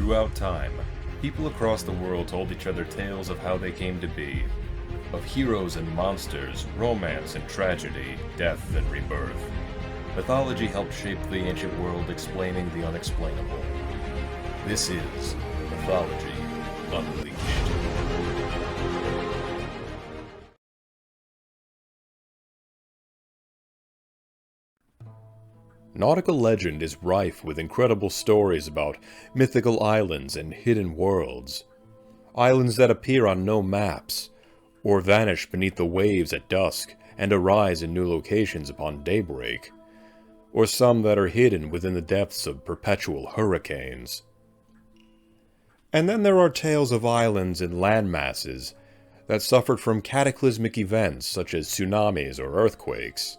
Throughout time, people across the world told each other tales of how they came to be, of heroes and monsters, romance and tragedy, death and rebirth. Mythology helped shape the ancient world, explaining the unexplainable. This is Mythology Unleashed. Nautical legend is rife with incredible stories about mythical islands and hidden worlds. Islands that appear on no maps, or vanish beneath the waves at dusk and arise in new locations upon daybreak, or some that are hidden within the depths of perpetual hurricanes. And then there are tales of islands and land masses that suffered from cataclysmic events such as tsunamis or earthquakes,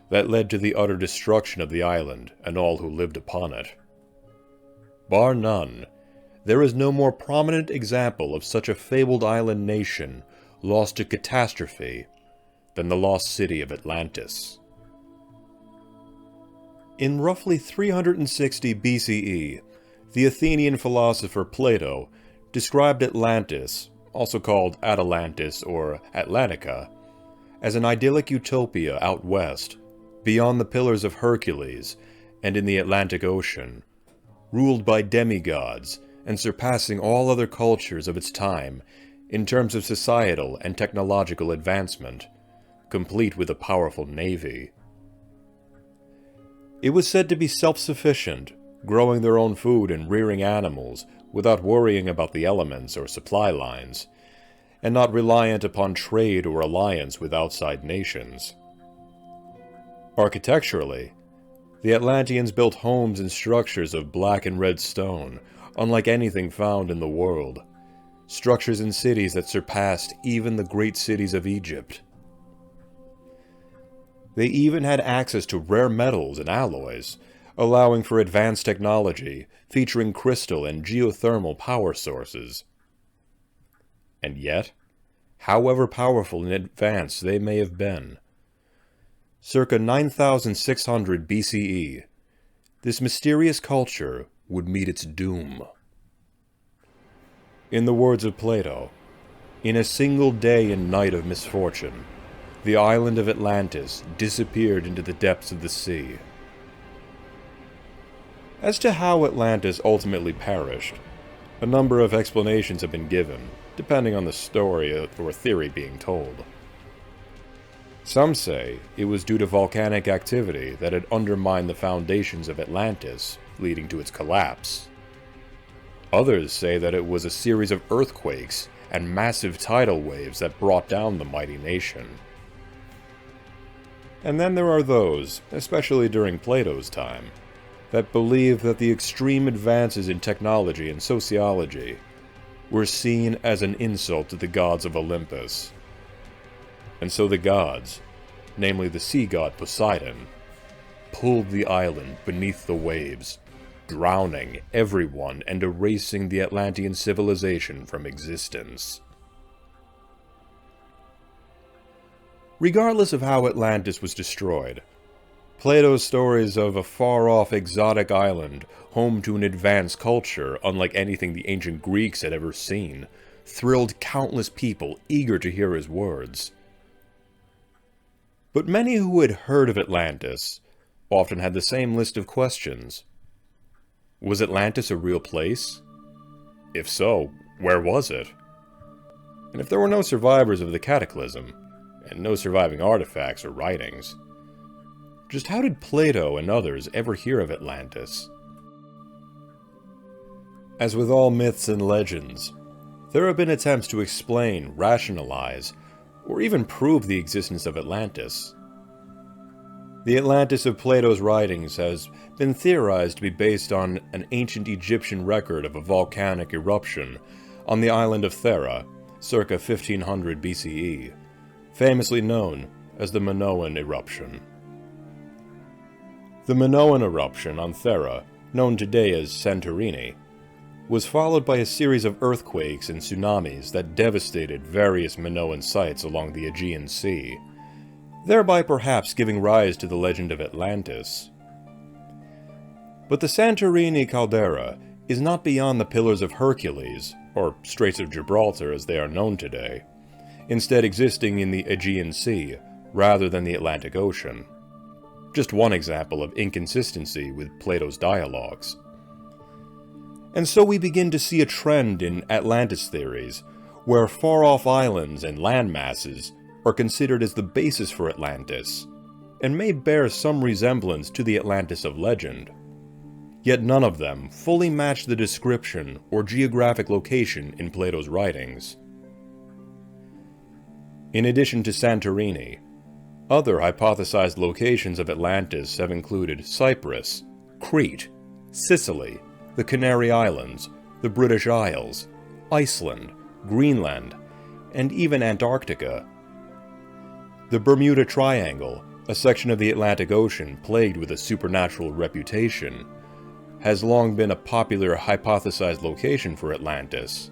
that led to the utter destruction of the island and all who lived upon it. Bar none, there is no more prominent example of such a fabled island nation lost to catastrophe than the lost city of Atlantis. In roughly 360 BCE, the Athenian philosopher Plato described Atlantis, also called Atalantis or Atlantica, as an idyllic utopia out west, beyond the Pillars of Hercules and in the Atlantic Ocean, ruled by demigods and surpassing all other cultures of its time in terms of societal and technological advancement, complete with a powerful navy. It was said to be self-sufficient, growing their own food and rearing animals without worrying about the elements or supply lines, and not reliant upon trade or alliance with outside nations. Architecturally, the Atlanteans built homes and structures of black and red stone, unlike anything found in the world, structures and cities that surpassed even the great cities of Egypt. They even had access to rare metals and alloys, allowing for advanced technology featuring crystal and geothermal power sources. And yet, however powerful and advanced they may have been, circa 9600 BCE, this mysterious culture would meet its doom. In the words of Plato, in a single day and night of misfortune, the island of Atlantis disappeared into the depths of the sea. As to how Atlantis ultimately perished, a number of explanations have been given, depending on the story or theory being told. Some say it was due to volcanic activity that had undermined the foundations of Atlantis, leading to its collapse. Others say that it was a series of earthquakes and massive tidal waves that brought down the mighty nation. And then there are those, especially during Plato's time, that believe that the extreme advances in technology and sociology were seen as an insult to the gods of Olympus. And so the gods, namely the sea god Poseidon, pulled the island beneath the waves, drowning everyone and erasing the Atlantean civilization from existence. Regardless of how Atlantis was destroyed, Plato's stories of a far-off exotic island home to an advanced culture unlike anything the ancient Greeks had ever seen thrilled countless people eager to hear his words. But many who had heard of Atlantis often had the same list of questions. Was Atlantis a real place? If so, where was it? And if there were no survivors of the cataclysm, and no surviving artifacts or writings, just how did Plato and others ever hear of Atlantis? As with all myths and legends, there have been attempts to explain, rationalize, or even prove the existence of Atlantis. The Atlantis of Plato's writings has been theorized to be based on an ancient Egyptian record of a volcanic eruption on the island of Thera, circa 1500 BCE, famously known as the Minoan eruption. The Minoan eruption on Thera, known today as Santorini, was followed by a series of earthquakes and tsunamis that devastated various Minoan sites along the Aegean Sea, thereby perhaps giving rise to the legend of Atlantis. But the Santorini caldera is not beyond the Pillars of Hercules, or Straits of Gibraltar as they are known today, instead existing in the Aegean Sea rather than the Atlantic Ocean. Just one example of inconsistency with Plato's dialogues. And so we begin to see a trend in Atlantis theories, where far-off islands and landmasses are considered as the basis for Atlantis, and may bear some resemblance to the Atlantis of legend. Yet none of them fully match the description or geographic location in Plato's writings. In addition to Santorini, other hypothesized locations of Atlantis have included Cyprus, Crete, Sicily, the Canary Islands, the British Isles, Iceland, Greenland, and even Antarctica. The Bermuda Triangle, a section of the Atlantic Ocean plagued with a supernatural reputation, has long been a popular hypothesized location for Atlantis,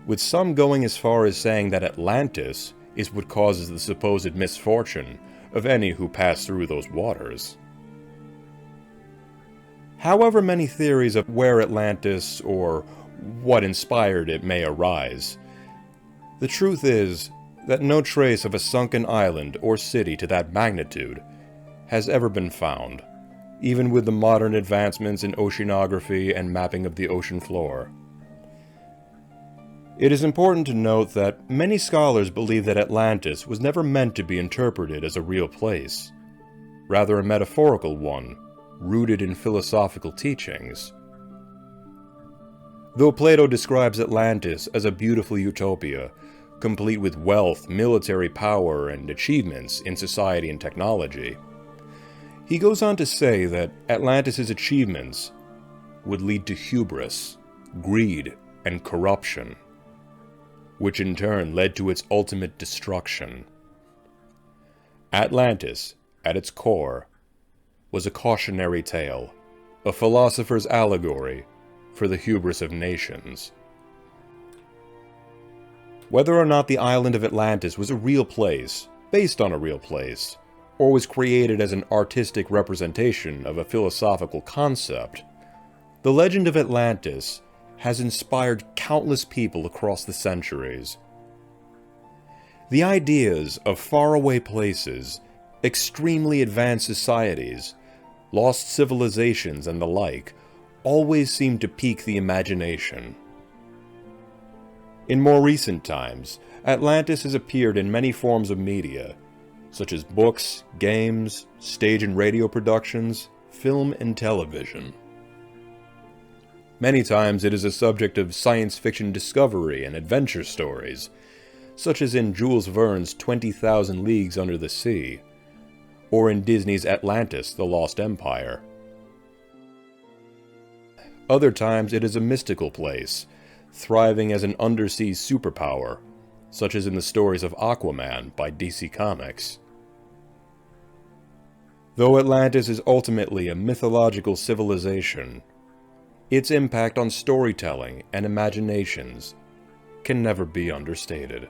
with some going as far as saying that Atlantis is what causes the supposed misfortune of any who pass through those waters. However many theories of where Atlantis or what inspired it may arise, the truth is that no trace of a sunken island or city to that magnitude has ever been found, even with the modern advancements in oceanography and mapping of the ocean floor. It is important to note that many scholars believe that Atlantis was never meant to be interpreted as a real place, rather a metaphorical one, rooted in philosophical teachings. Though Plato describes Atlantis as a beautiful utopia, complete with wealth, military power, and achievements in society and technology, he goes on to say that Atlantis' achievements would lead to hubris, greed, and corruption, which in turn led to its ultimate destruction. Atlantis, at its core, was a cautionary tale, a philosopher's allegory for the hubris of nations. Whether or not the island of Atlantis was a real place, based on a real place, or was created as an artistic representation of a philosophical concept, the legend of Atlantis has inspired countless people across the centuries. The ideas of faraway places, extremely advanced societies, lost civilizations, and the like always seem to pique the imagination. In more recent times, Atlantis has appeared in many forms of media, such as books, games, stage and radio productions, film and television. Many times it is a subject of science fiction discovery and adventure stories, such as in Jules Verne's 20,000 Leagues Under the Sea, or in Disney's Atlantis, The Lost Empire. Other times it is a mystical place, thriving as an undersea superpower, such as in the stories of Aquaman by DC Comics. Though Atlantis is ultimately a mythological civilization, its impact on storytelling and imaginations can never be understated.